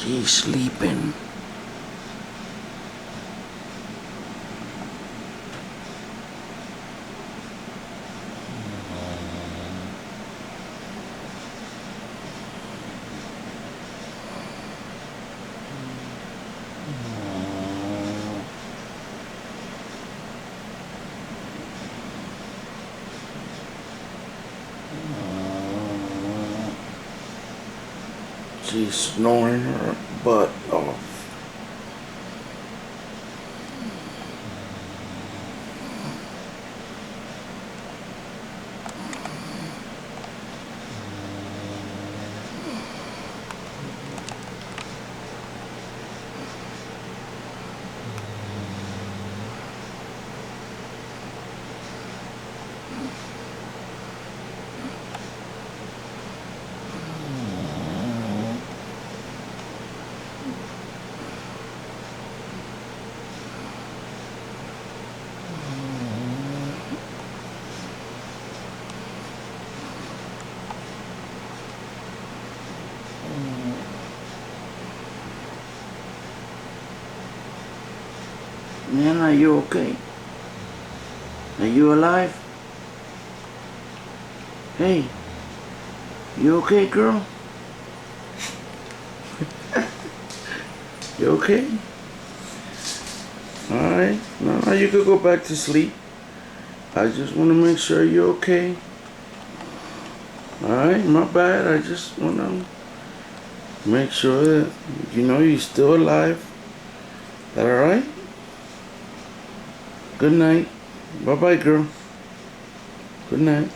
She's sleeping. She's snoring her butt off. Man, are you okay? Are you alive? Hey, you okay, girl? You okay? Alright, now you could go back to sleep. I just want to make sure you're okay. Alright, my bad. I just want to make sure that you know you're still alive. That alright? Good night. Bye-bye, girl. Good night.